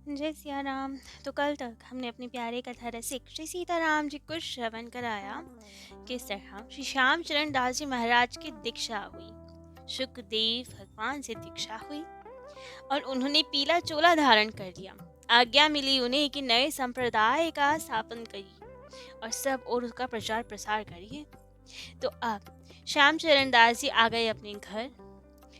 जय सिया राम। तो कल तक हमने अपनी प्यारे कथा रसिक श्री सीताराम जी को श्रवण कराया। किस तरह श्री श्यामचरण दास जी महाराज की दीक्षा हुई, सुखदेव भगवान से दीक्षा हुई और उन्होंने पीला चोला धारण कर लिया। आज्ञा मिली उन्हें कि नए संप्रदाय का स्थापन करिए और सब और उसका प्रचार प्रसार करिए। तो अब श्यामचरण दास जी आ गए अपने घर।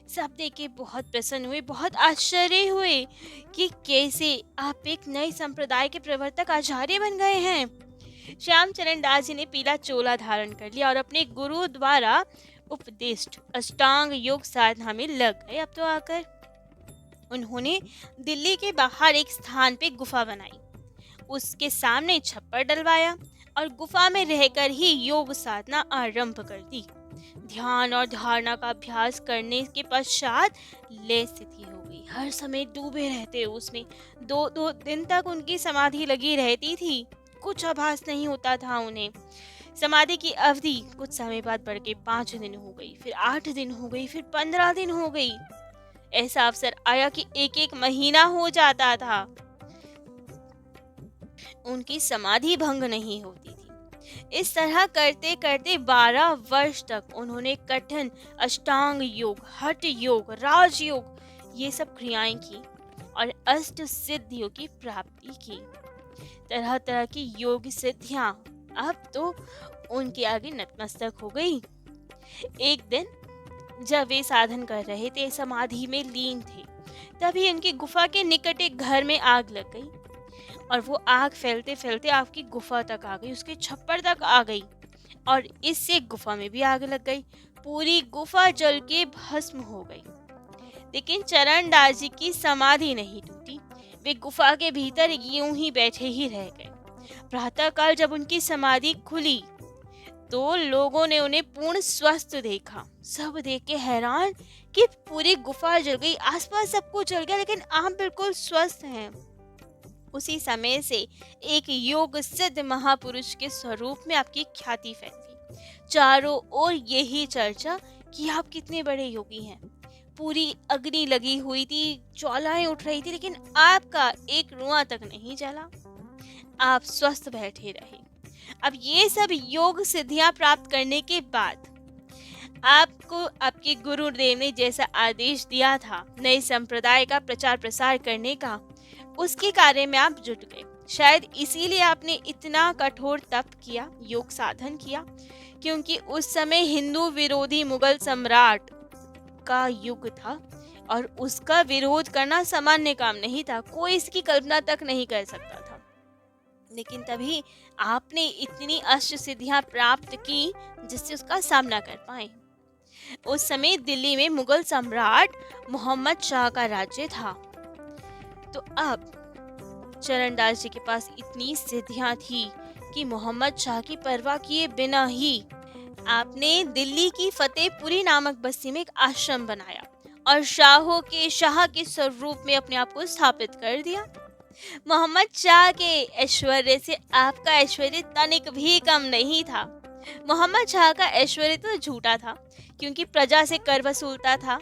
सब देख के बहुत प्रसन्न हुए, बहुत आश्चर्य हुए कि कैसे आप एक नए संप्रदाय के प्रवर्तक आचार्य बन गए हैं। श्यामचरण दास जी ने पीला चोला धारण कर लिया और अपने गुरु द्वारा उपदिष्ट अष्टांग योग साधना में लग गए। अब तो आकर उन्होंने दिल्ली के बाहर एक स्थान पे गुफा बनाई, उसके सामने छप्पर डलवाया और गुफा में रहकर ही योग साधना आरंभ कर दी। ध्यान और धारणा का अभ्यास करने के पश्चात लय स्थिति हो गई। हर समय डूबे रहते उसमें। 2 दिन तक उनकी समाधि लगी रहती थी, कुछ आभास नहीं होता था उन्हें। समाधि की अवधि कुछ समय बाद बढ़ के 5 दिन हो गई, फिर 8 दिन हो गई, फिर 15 दिन हो गई। ऐसा अवसर आया कि एक एक महीना हो जाता था, उनकी समाधि भंग नहीं होती थी। इस तरह करते करते 12 वर्ष तक उन्होंने कठिन अष्टांग योग, हठ योग, राजयोग ये सब क्रियाएं की और अष्ट सिद्धियों की प्राप्ति की। तरह तरह की योग सिद्धियां अब तो उनके आगे नतमस्तक हो गई। एक दिन जब वे साधन कर रहे थे, समाधि में लीन थे, तभी उनकी गुफा के निकट एक घर में आग लग गई और वो आग फैलते फैलते आपकी गुफा तक आ गई, उसके छप्पर तक आ गई और इससे गुफा में भी आग लग गई। पूरी गुफा जल के भस्म हो गई। लेकिन चरण दास जी की समाधि नहीं टूटी, वे गुफा के भीतर यूं ही बैठे ही रह गए। प्रातःकाल जब उनकी समाधि खुली तो लोगों ने उन्हें पूर्ण स्वस्थ देखा। सब देख के हैरान कि पूरी गुफा जल गई, आसपास सब कुछ जल गया, लेकिन आप बिल्कुल स्वस्थ हैं। उसी समय से एक योग सिद्ध महापुरुष के स्वरूप में आपकी ख्याति फैली। चारों ओर यही चर्चा कि आप कितने बड़े योगी हैं। पूरी अग्नि लगी हुई थी, ज्वालाएं उठ रही थी, लेकिन आपका एक रुआ तक नहीं जला। आप स्वस्थ बैठे रहे। अब ये सब योग सिद्धियां प्राप्त करने के बाद आपको आपके गुरुदेव ने जैसा आदेश दिया था नए संप्रदाय का प्रचार प्रसार करने का, उसके कार्य में आप जुट गए। शायद इसीलिए आपने इतना कठोर तप किया, योग साधन किया, क्योंकि उस समय हिंदू विरोधी मुगल सम्राट का युग था और उसका विरोध करना सामान्य काम नहीं था। कोई इसकी कल्पना तक नहीं कर सकता था। लेकिन तभी आपने इतनी अष्ट सिद्धियां प्राप्त की जिससे उसका सामना कर पाए। उस समय दिल्ली में मुगल सम्राट मोहम्मद शाह का राज्य था। तो अब चरणदास जी के पास इतनी सिद्धियां थी कि मोहम्मद शाह की परवाह किए बिना ही आपने दिल्ली की फतेहपुरी नामक बस्ती में एक आश्रम बनाया और शाहों के शाह के स्वरूप में अपने आप को स्थापित कर दिया। मोहम्मद शाह के ऐश्वर्य से आपका ऐश्वर्य तनिक भी कम नहीं था। मोहम्मद शाह का ऐश्वर्य तो झूठा था, क्योंकि प्रजा से कर वसूलता था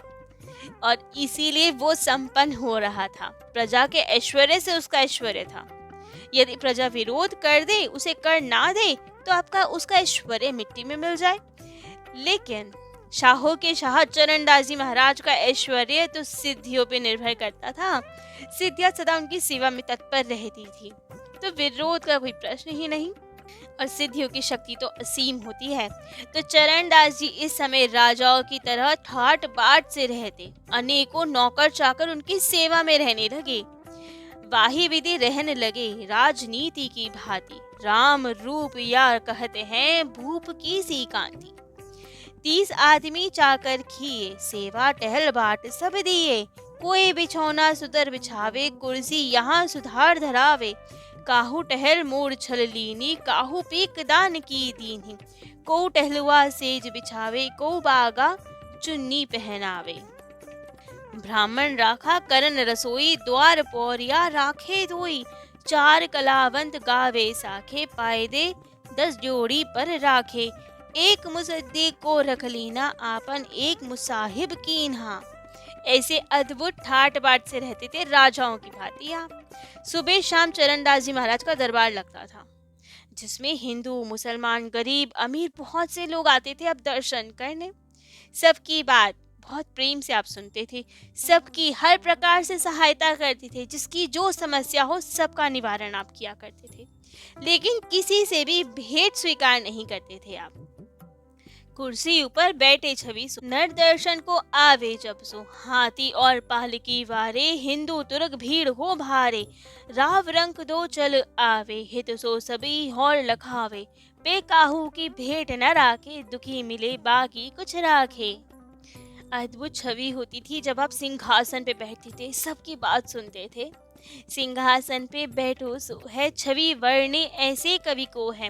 और इसीलिए वो संपन्न हो रहा था। प्रजा के ऐश्वर्य से उसका ऐश्वर्य था। यदि प्रजा विरोध कर दे, उसे कर ना दे, तो आपका उसका ऐश्वर्य मिट्टी में मिल जाए। लेकिन शाहों के शाह चरणदास जी महाराज का ऐश्वर्य तो सिद्धियों पे निर्भर करता था। सिद्धियां सदा उनकी सेवा में तत्पर रहती थी, तो विरोध का कोई प्रश्न ही नहीं। और सिद्धियों की शक्ति तो असीम होती है। तो चरणदास जी इस समय राजाओं की तरह ठाट बाट से रहते। अनेकों नौकर चाकर उनकी सेवा में रहने लगे। वाही विधि रहने लगे राजनीति की भांति। राम रूप या कहते हैं भूप की सी कांति। 30 आदमी चाकर किए, सेवा टहल बाट सब दिए। कोई बिछौना सुतर बिछावे, कुर्सी यहाँ सुधार धरावे। काहू टहल मोड़ छल लीनी, काहू पीक दान की दीनी। को टहलुआ सेज बिछावे, को बागा चुन्नी पहनावे। ब्राह्मण राखा करन रसोई, द्वार पौरिया राखे धोई। 4 कलावंत गावे साखे, पाए दे 10 जोड़ी पर राखे। एक मुसद्दी को रख लीना, आपन एक मुसाहिब कीन्हा। ऐसे अद्भुत ठाट बाट से रहते थे राजाओं की भांति यहाँ। सुबह शाम चरणदास जी महाराज का दरबार लगता था, जिसमें हिंदू, मुसलमान, गरीब, अमीर बहुत से लोग आते थे अब दर्शन करने। सबकी बात बहुत प्रेम से आप सुनते थे, सबकी हर प्रकार से सहायता करते थे, जिसकी जो समस्या हो सबका निवारण आप किया करते थे, लेकिन किसी से भी भेंट स्वीकार नहीं करते थे आप। कुर्सी ऊपर बैठे छवि नर दर्शन को आवे जब सो, हाथी और पालकी वारे, हिंदू तुर्क भीड़ हो भारे, राव रंग दो चल आवे, हित सो सभी और लखावे, पे काहू की भेंट न राखे, दुखी मिले बाकी कुछ राखे। अद्भुत छवि होती थी जब आप सिंहासन पे बैठते थे, सबकी बात सुनते थे। सिंहासन पे बैठो सो है छवि वर्णे ऐसे कवि को है,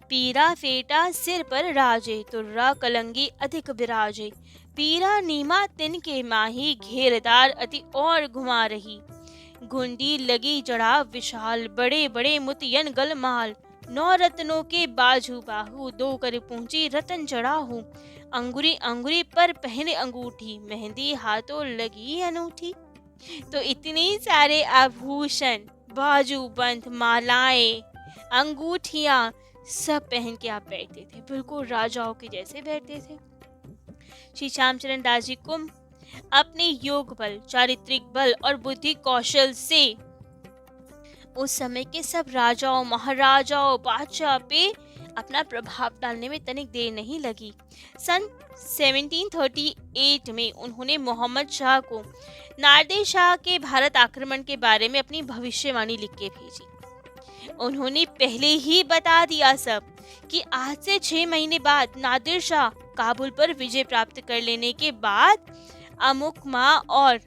पीरा फेटा सिर पर राजे, तुर्रा कलंगी अधिक विराजे, पीरा नीमा तिनके माही, घेरदार अति और घुमा रही, घुंडी लगी जड़ा विशाल, बड़े बड़े मुतियन गलमाल, 9 रत्नों के बाजू बाहु, 2 कर पूंजी रतन जड़ा हूँ, अंगुरी अंगुरी पर पहने अंगूठी, मेहंदी हाथों लगी अनूठी। तो इतने सारे आभूषण, बाजूबंद, मालाएं, अंगूठियां सब पहन के आप बैठते थे, बिल्कुल राजाओं के जैसे बैठते थे। श्री श्यामचरण दास जी को अपने योग बल, चारित्रिक बल और बुद्धि कौशल से उस समय के सब राजाओं, महाराजाओं, बादशाह पे अपना प्रभाव डालने में तनिक देर नहीं लगी। सन 1738 में उन्होंने मोहम्मद शाह को नादिर शाह के भारत आक्रमण के बारे में अपनी भविष्यवाणी लिख के भेजी। उन्होंने पहले ही बता दिया सब कि आज से 6 महीने बाद नादिर शाह काबुल पर विजय प्राप्त कर लेने के बाद अमुक माह और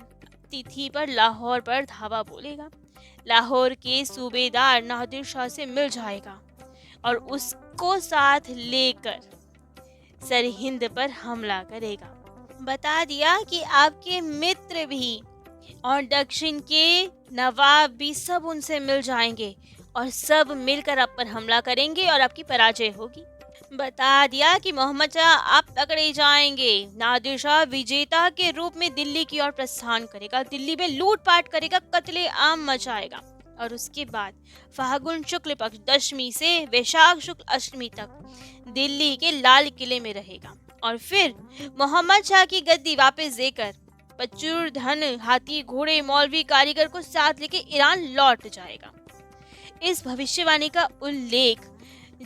तिथि पर लाहौर पर धावा बोलेगा, लाहौर के सूबेदार नादिर शाह से मिल जाएगा और उसको साथ लेकर सरहिंद पर हमला करेगा। बता दिया कि आपके मित्र भी और दक्षिण के नवाब भी सब उनसे मिल जाएंगे और सब मिलकर आप पर हमला करेंगे और आपकी पराजय होगी। बता दिया कि मोहम्मद शाह आप पकड़े जाएंगे, नादिर शाह विजेता के रूप में दिल्ली की ओर प्रस्थान करेगा, दिल्ली में लूटपाट करेगा, कत्ले आम मचाएगा और उसके बाद फागुन शुक्ल पक्ष दशमी से वैशाख शुक्ल अष्टमी तक दिल्ली के लाल किले में रहेगा और फिर मोहम्मद शाह की गद्दी वापस देकर प्रचुर धन, हाथी, घोड़े, मौलवी, कारीगर को साथ लेके ईरान लौट जाएगा। इस भविष्यवाणी का उल्लेख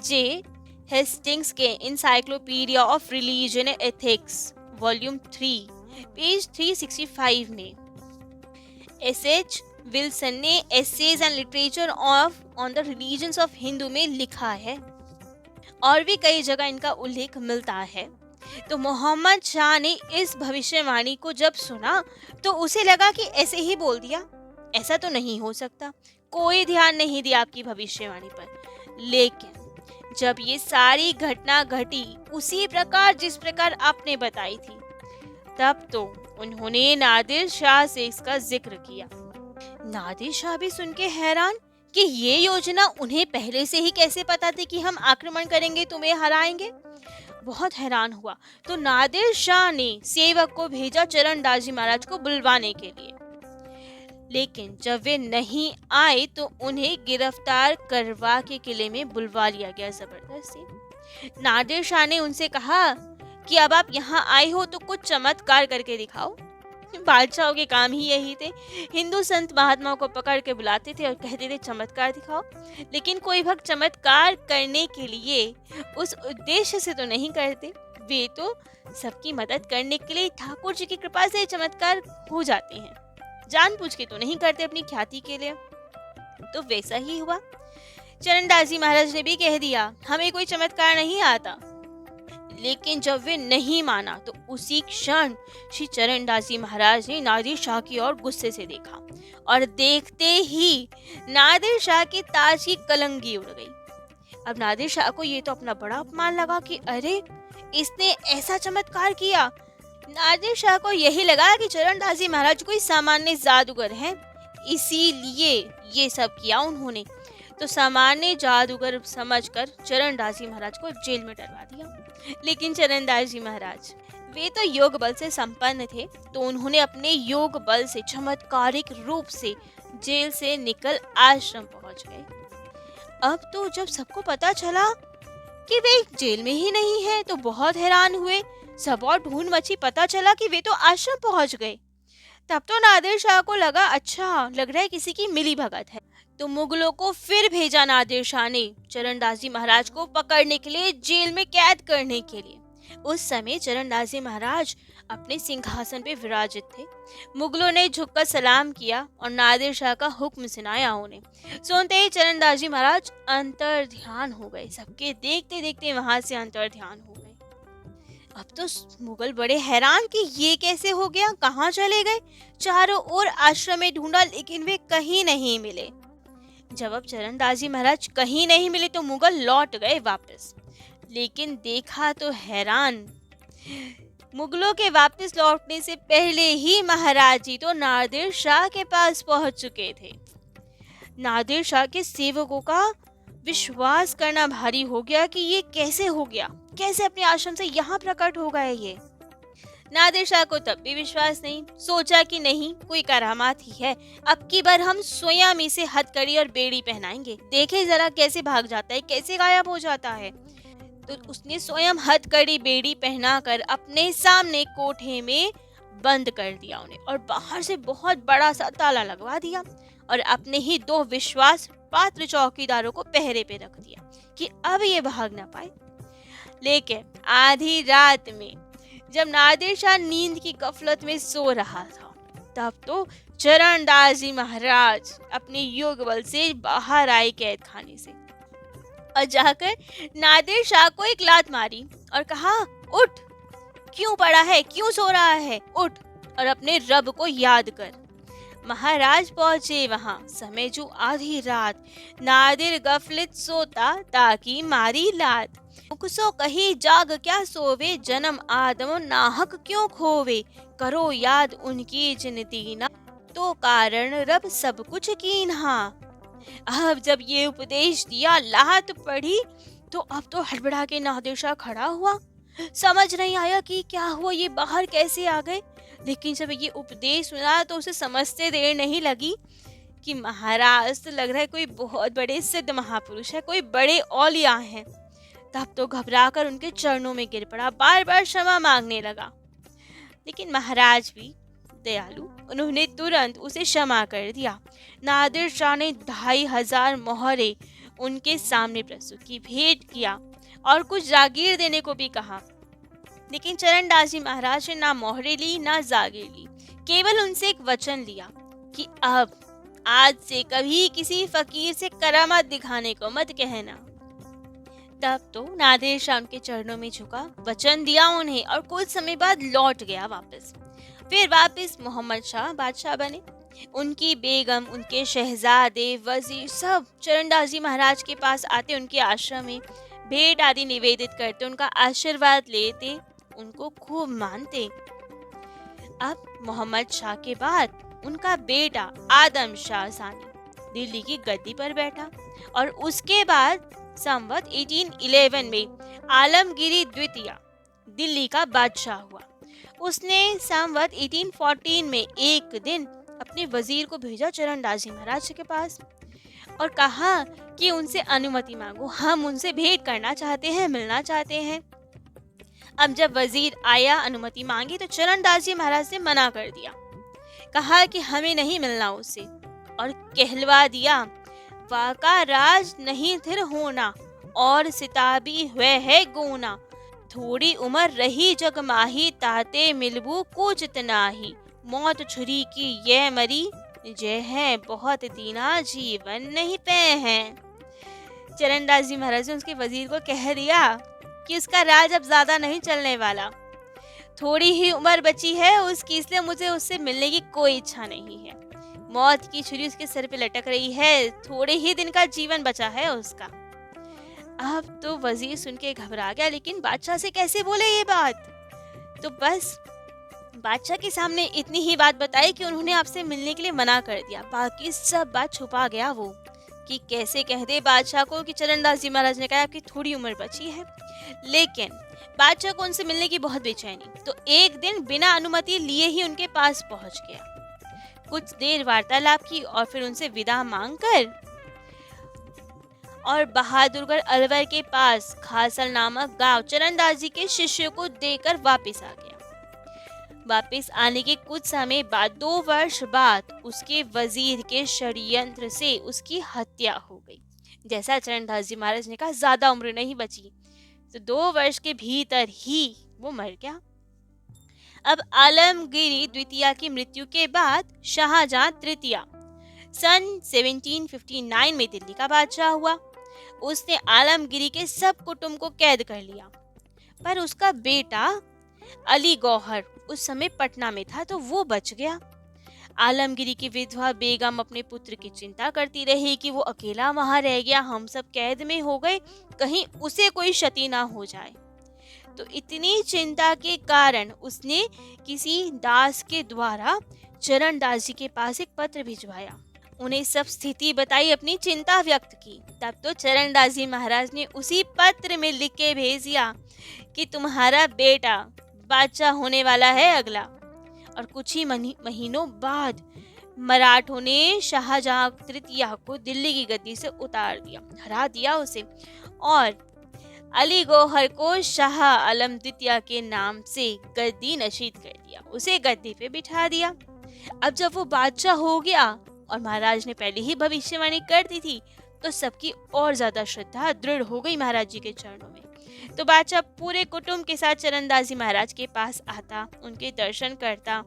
जे हेस्टिंग्स के encyclopaedia of religion and ethics volume 3 page 365 में, एस.एच. विल्सन ने essays and literature on the religions of Hindu में लिखा है और भी कई जगह इनका उल्लेख मिलता है। तो मोहम्मद शाह ने इस भविष्यवाणी को जब सुना तो उसे लगा कि ऐसे ही बोल दिया, ऐसा तो नहीं हो सकता, कोई ध्यान नहीं दिया आपकी भविष्यवाणी पर। लेकिन जब ये सारी घटना घटी उसी प्रकार जिस प्रकार आपने बताई थी, तब तो उन्होंने नादिर शाह से इसका जिक्र किया। नादिर शाह भी सुन के हैरान कि ये योजना उन्हें पहले से ही कैसे पता थी कि हम आक्रमण करेंगे, तुम्हें हराएंगे। बहुत हैरान हुआ तो नादिर शाह ने सेवक को भेजा चरणदास जी महाराज को बुलवाने के लिए, लेकिन जब वे नहीं आए तो उन्हें गिरफ्तार करवा के किले में बुलवा लिया गया जबरदस्ती। नादिर शाह ने उनसे कहा कि अब आप यहाँ आए हो तो कुछ चमत्कार करके दिखाओ। बादशाहों के काम ही यही थे, हिंदू संत महात्माओं को पकड़ के बुलाते थे और कहते थे चमत्कार दिखाओ, लेकिन कोई भक्त चमत्कार करने के लिए उस उद्देश्य से तो नहीं करते, वे तो सबकी मदद करने के लिए ठाकुर जी की कृपा से चमत्कार हो जाते हैं, जानबूझ के तो नहीं करते अपनी ख्याति के लिए। तो वैसा ही हुआ। चरणदास जी महाराज ने भी कह दिया हमें कोई चमत्कार नहीं आता, लेकिन जब वे नहीं माना तो उसी क्षण श्री चरणदास जी महाराज ने नादिर शाह की ओर गुस्से से देखा और देखते ही नादिर शाह के ताज की कलंगी उड़ गई। अब नादिर शाह को ये तो अपना बड़ा अपमान लगा कि अरे इसने ऐसा चमत्कार किया। नादिर शाह को यही लगा कि चरणदास जी महाराज कोई सामान्य जादूगर हैं, इसीलिए ये सब किया उन्होंने। तो सामान्य जादूगर समझकर चरणदास जी महाराज को जेल में डलवा दिया। लेकिन चरणदास जी महाराज वे तो योग बल से संपन्न थे, तो उन्होंने अपने योग बल से चमत्कारिक रूप से जेल से निकल आश्रम पहुंच गए। अब तो जब सबको पता चला कि वे जेल में ही नहीं है, तो बहुत हैरान हुए। सब और ढूंढ मची, पता चला कि वे तो आश्रम पहुंच गए। तब तो नादिर शाह को लगा, अच्छा लग रहा है किसी की मिली भगत है। तो मुगलों को फिर भेजा नादिर शाह ने चरणदास जी महाराज को पकड़ने के लिए, जेल में कैद करने के लिए। उस समय चरणदास जी महाराज अपने सिंहासन पे विराजित थे। मुगलों ने झुककर सलाम किया और नादिर शाह का हुक्म सुनाया उन्हें। सुनते ही चरणदास जी महाराज अंतर ध्यान हो गए। सबके देखते देखते वहां से अंतर ध्यान हो गए। अब तो मुगल बड़े हैरान कि ये कैसे हो गया, कहाँ चले गए। चारों ओर आश्रम में ढूंढा, लेकिन वे कहीं नहीं मिले। जब अब चरणदास जी महाराज कहीं नहीं मिले तो मुगल लौट गए वापस। लेकिन देखा तो हैरान, मुगलों के वापस लौटने से पहले ही महाराज जी तो नादिर शाह के पास पहुंच चुके थे। नादिर शाह के सेवकों का विश्वास करना भारी हो गया कि ये कैसे हो गया, कैसे अपने आश्रम से यहाँ प्रकट हो गए ये। नादिर शाह को तब भी विश्वास नहीं। सोचा कि नहीं, कोई करामात ही है, अब की बार हम स्वयं इसे हथकड़ी और बेड़ी पहनाएंगे, देखे जरा कैसे भाग जाता है, कैसे गायब हो जाता है। तो उसने स्वयं हथकड़ी बेड़ी पहनाकर अपने सामने कोठे में बंद कर दिया उन्हें, और बाहर से बहुत बड़ा सा ताला लगवा दिया, और अपने ही 2 विश्वास पात्र चौकीदारों को पहरे पे रख दिया कि अब ये भाग ना पाए। लेकिन आधी रात में जब नादिर शाह नींद की गफलत में सो रहा था, तब तो चरणदास जी महाराज अपने योग बल से बाहर आए कैद खाने से, और जाकर नादिर शाह को एक लात मारी और कहा, उठ, क्यों पड़ा है, क्यों सो रहा है, उठ और अपने रब को याद कर। महाराज पहुंचे वहां, समय जो आधी रात, नादिर गफलत सोता ताकि मारी लात। मुखसो कही जाग क्या सोवे, जन्म आदम नाहक क्यों खोवे, करो याद उनकी जिन दीना, तो कारण रब सब कुछ कीन्हा। अब जब ये उपदेश दिया, लात पड़ी, तो अब तो हड़बड़ा के नादिर शाह खड़ा हुआ। समझ नहीं आया कि क्या हुआ, ये बाहर कैसे आ गए। लेकिन जब ये उपदेश सुना तो उसे समझते देर नहीं लगी कि महाराज तो लग रहा है कोई बहुत बड़े सिद्ध महापुरुष है, कोई बड़े औलिया हैं। तब तो घबराकर उनके चरणों में गिर पड़ा, बार बार क्षमा मांगने लगा। लेकिन महाराज भी दयालु, उन्होंने तुरंत उसे क्षमा कर दिया। नादिर शाह ने 2500 मोहरे उनके सामने प्रस्तुत की, भेंट किया और कुछ जागीर देने को भी कहा। लेकिन चरणदास जी महाराज ने ना मोहरे ली ना जागीर ली, केवल उनसे एक वचन लिया कि अब आज से कभी किसी फकीर से करामात दिखाने को मत कहना। तब तो नादिर शाह उनके चरणों में झुका, वचन दिया उन्हें और कुछ समय बाद लौट गया वापस। फिर वापस मोहम्मद शाह बादशाह बने। उनकी बेगम, उनके शहजादे, वजीर सब चरणदास जी महाराज के पास आते, उनके आश्रम में भेंट आदि निवेदित करते, उनका आशीर्वाद लेते, उनको खूब मानते। अब मोहम्मद शाह के बाद उनका बेटा आदम शाह सानी दिल्ली की गद्दी पर बैठा, और उसके बाद संवत 1811 में आलमगीरी द्वितीय दिल्ली का बादशाह हुआ। उसने संवत 1814 में एक दिन अपने वजीर को भेजा चरणदास जी महाराज के पास और कहा कि उनसे अनुमति मांगो, हम उनसे भेंट करना चाहते हैं, मिलना चाहते हैं। अब जब वजीर आया, अनुमति मांगी, तो चरणदास जी महाराज ने मना कर दिया, कहा कि हमें नहीं मिलना उससे, और कहलवा दिया, वाका राज नहीं थिर होना और सिताबी हुए है गोना, थोड़ी उम्र रही जग माही, ताते मिलबू कुछ नाही, मौत छुरी की ये मरी, जय है बहुत दीना जीवन नहीं पे हैं। चरणदास जी महाराज ने उसके वजीर को कह दिया कि उसका राज अब ज्यादा नहीं चलने वाला, थोड़ी ही उम्र बची है उसकी, इसलिए मुझे उससे मिलने की कोई इच्छा नहीं है। मौत की छुरी उसके सर पे लटक रही है, थोड़े ही दिन का जीवन बचा है उसका। अब तो वजीर सुन के घबरा गया, लेकिन बादशाह से कैसे बोले ये बात। तो बस बादशाह के सामने इतनी ही बात बताई कि उन्होंने आपसे मिलने के लिए मना कर दिया, बाकी सब बात छुपा गया वो कि कैसे कह दे बादशाह को कि चरणदास जी महाराज ने कहा कि थोड़ी उम्र बची है। लेकिन बादशाह को उनसे मिलने की बहुत बेचैनी, तो एक दिन बिना अनुमति लिए ही उनके पास पहुंच गया। कुछ देर वार्तालाप की और फिर उनसे विदा मांगकर और बहादुरगढ़ अलवर के पास खासल नामक गांव चरणदास जी के शिष्य को देकर वापस आ गया। वापस आने के कुछ समय बाद 2 वर्ष बाद उसके वजीर के षड्यंत्र से उसकी हत्या हो गई। जैसा चरणदास जी महाराज ने कहा, ज्यादा उम्र नहीं बची, तो 2 वर्ष के भीतर ही वो मर गया। अब आलमगीर द्वितीय की मृत्यु के बाद शाहजहां तृतीय सन 1759 में दिल्ली का बादशाह हुआ। उसने आलमगीर के सब कुटुंब को कैद कर लिया, पर उसका बेटा अली गौहर उस समय पटना में था, तो वो बच गया। आलमगीर की विधवा बेगम अपने पुत्र की चिंता करती रही कि वो अकेला वहां रह गया, हम सब कैद में हो गए, कहीं उसे कोई क्षति ना हो जाए। तो इतनी चिंता के कारण उसने किसी दास के द्वारा चरणदास जी के पास एक पत्र भिजवाया, उन्हें सब स्थिति बताई, अपनी चिंता व्यक्त की। तब तो चरणदास जी महाराज ने उसी पत्र में लिख के भेज दिया कि तुम्हारा बेटा बादशाह होने वाला है अगला। और कुछ ही महीनों बाद मराठों ने शाहजहां तृतीय को दिल्ली की गद्दी से उतार दिया, हरा दिया उसे, और अली गौहर को शाह आलम द्वितीय के नाम से गद्दी नशीद कर दिया, उसे गद्दी पे बिठा दिया। अब जब वो बादशाह हो गया और महाराज ने पहले ही भविष्यवाणी कर दी थी, तो सबकी और ज्यादा श्रद्धा दृढ़ हो गई महाराज जी के चरणों में। तो बादशाह पूरे कुटुंब के साथ चरणदास जी महाराज के पास आता, उनके दर्शन करता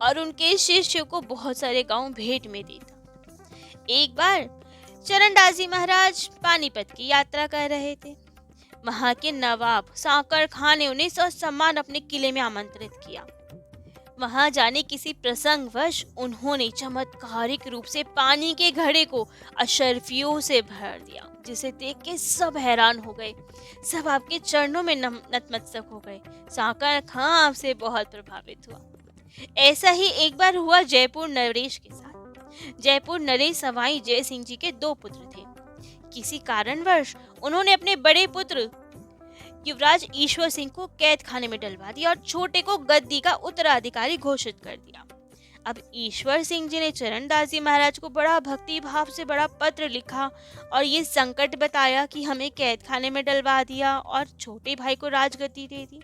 और उनके शिष्य को बहुत सारे गांव भेंट में देता। एक बार चरणदास जी महाराज पानीपत की यात्रा कर रहे थे। वहां के नवाब साकर खान ने उन्हें ससम्मान अपने किले में आमंत्रित किया। वहां जाने किसी प्रसंगवश उन्होंने चमत्कारिक रूप से पानी के घड़े को अशर्फियों से भर दिया, जिसे देख के सब हैरान हो गए, सब आपके चरणों में नतमस्तक हो गए। साकर खां आपसे बहुत प्रभावित हुआ। ऐसा ही एक बार हुआ जयपुर नरेश के साथ। जयपुर नरेश सवाई जय सिंह जी के 2 पुत्र थे। किसी कारणवश उन्होंने अपने बड़े पुत्र युवराज ईश्वर सिंह को कैद खाने में डलवा दिया और छोटे को गद्दी का उत्तराधिकारी घोषित कर दिया। अब ईश्वर सिंह जी ने चरणदास जी महाराज को बड़ा भक्ति भाव से बड़ा पत्र लिखा और ये संकट बताया कि हमें कैद खाने में डलवा दिया और छोटे भाई को राजगद्दी दे दी।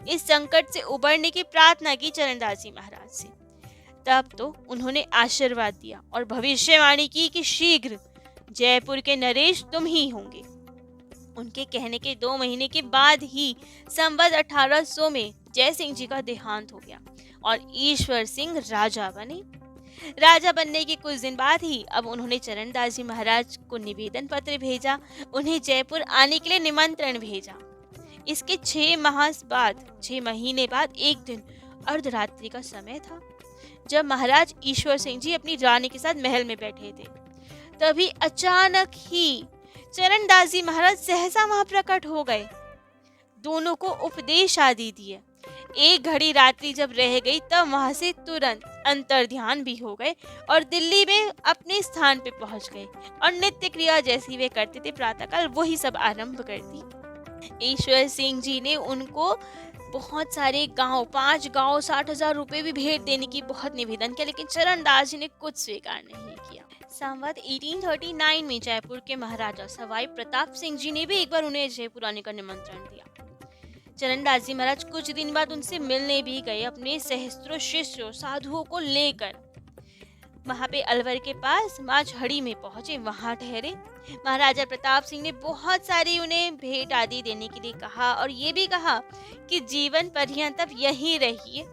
इस संकट से उबरने की प्रार्थना की चरणदास जी महाराज से। तब तो उन्होंने आशीर्वाद दिया और भविष्यवाणी की कि शीघ्र जयपुर के नरेश तुम ही होंगे। उनके कहने के 2 महीने के बाद ही संवत 1800 में जय सिंह जी का देहांत हो गया और ईश्वर सिंह राजा बने। राजा बनने के कुछ दिन बाद ही अब उन्होंने चरणदास जी महाराज को निवेदन पत्र भेजा, उन्हें जयपुर आने के लिए निमंत्रण भेजा। इसके 6 महीने बाद एक दिन अर्धरात्रि का समय था, जब महाराज ईश्वर सिंह जी अपनी रानी के साथ महल में बैठे थे। तभी अचानक ही चरणदास जी महाराज सहसा वहां प्रकट हो गए। दोनों को उपदेश आदि दिए। एक घड़ी रात्रि जब रह गई तब वहां से तुरंत अंतर्ध्यान भी हो गए और दिल्ली में अपने स्थान पे पहुंच गए और नित्य क्रिया जैसी वे करते थे प्रातःकाल वही सब आरंभ कर दी। ईश्वर सिंह जी ने उनको बहुत सारे गांव, 5 गांव, 60,000 रुपए भी भेंट देने की बहुत निवेदन किया, लेकिन चरणदास जी ने कुछ स्वीकार नहीं किया। संवत 1839 में जयपुर के महाराजा सवाई प्रताप सिंह जी ने भी एक बार उन्हें जयपुर आने का निमंत्रण दिया। चरणदास जी महाराज कुछ दिन बाद उनसे मिलने भी गए, अपने सहस्त्रों शिष्यों साधुओं को लेकर। वहां पे अलवर के पास माझहड़ी में पहुंचे, वहां ठहरे। महाराजा प्रताप सिंह ने बहुत सारी उन्हें भेंट आदि देने के लिए कहा और ये भी कहा कि जीवन पर्यंत अब यहीं रहिए,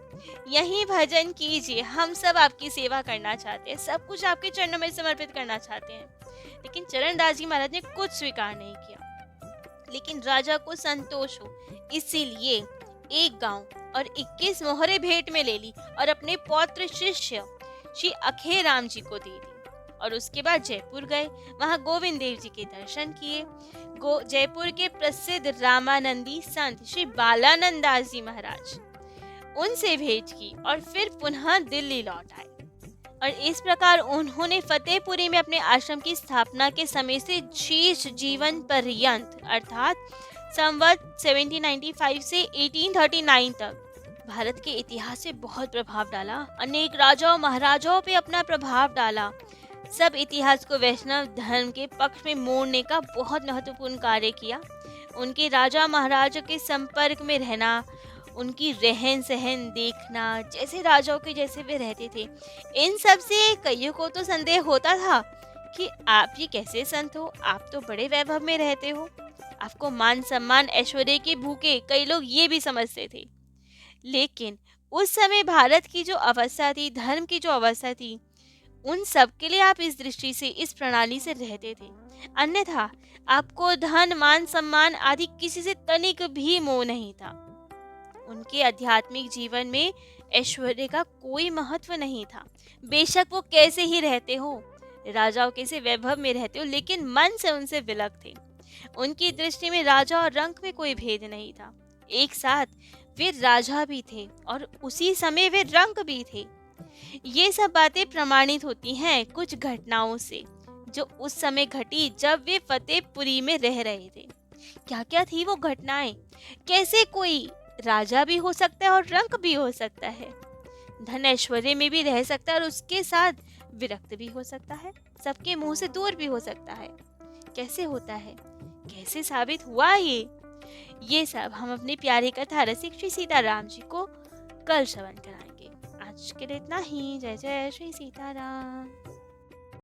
यहीं भजन कीजिए, हम सब आपकी सेवा करना चाहते हैं, सब कुछ आपके चरणों में समर्पित करना चाहते हैं। लेकिन चरणदास जी महाराज ने कुछ स्वीकार नहीं किया। लेकिन राजा को संतोष हो, इसीलिए एक गांव और 21 मोहरे भेंट में ले ली और अपने पौत्र शिष्य श्री अखेराम जी को दे दी और उसके बाद जयपुर गए। वहां गोविंद देव जी के दर्शन किए। जयपुर के प्रसिद्ध रामानंदी संत श्री बालानंद दास जी महाराज, उनसे भेंट की और फिर पुनः दिल्ली लौट आए। और इस प्रकार उन्होंने फतेहपुरी में अपने आश्रम की स्थापना के समय से शेष जीवन पर्यंत अर्थात संवत 1795 से 1839 तक भारत के इतिहास से बहुत प्रभाव डाला। अनेक राजाओं महाराजाओं पे अपना प्रभाव डाला। सब इतिहास को वैष्णव धर्म के पक्ष में मोड़ने का बहुत महत्वपूर्ण कार्य किया। उनके राजा महाराजा के संपर्क में रहना, उनकी रहन सहन देखना, जैसे राजाओं के जैसे वे रहते थे, इन सब से कईयों को तो संदेह होता था कि आप ये कैसे संत हो, आप तो बड़े वैभव में रहते हो, आपको मान सम्मान ऐश्वर्य के भूखे कई लोग ये भी समझते थे। लेकिन उस समय भारत की जो अवस्था थी, धर्म की जो अवस्था थी, उन सब के लिए आप इस दृष्टि से, इस प्रणाली से रहते थे। अन्यथा आपको धन मान सम्मान आदि किसी से तनिक भी मोह नहीं था। उनके आध्यात्मिक जीवन में ऐश्वर्य का कोई महत्व नहीं था। बेशक वो कैसे ही रहते हो, राजाओं के से वैभव में रहते हो, लेकिन मन से उनसे विलग थे। उनकी दृष्टि में राजा और रंक में कोई भेद नहीं था। एक साथ वे राजा भी थे और उसी समय वे रंक भी थे। ये सब बातें प्रमाणित होती हैं कुछ घटनाओं से जो उस समय घटी जब वे फतेहपुरी में रह रहे थे। क्या क्या थी वो घटनाएं? कैसे कोई राजा भी हो सकता है और रंक भी हो सकता है, धन ऐश्वर्य में भी रह सकता है और उसके साथ विरक्त भी हो सकता है, सबके मुंह से दूर भी हो सकता है। कैसे होता है, कैसे साबित हुआ ये सब हम अपनी प्यारी कथा रसिक श्री सीताराम जी को कल श्रवण कराएंगे। आज के लिए इतना ही। जय जय श्री सीताराम।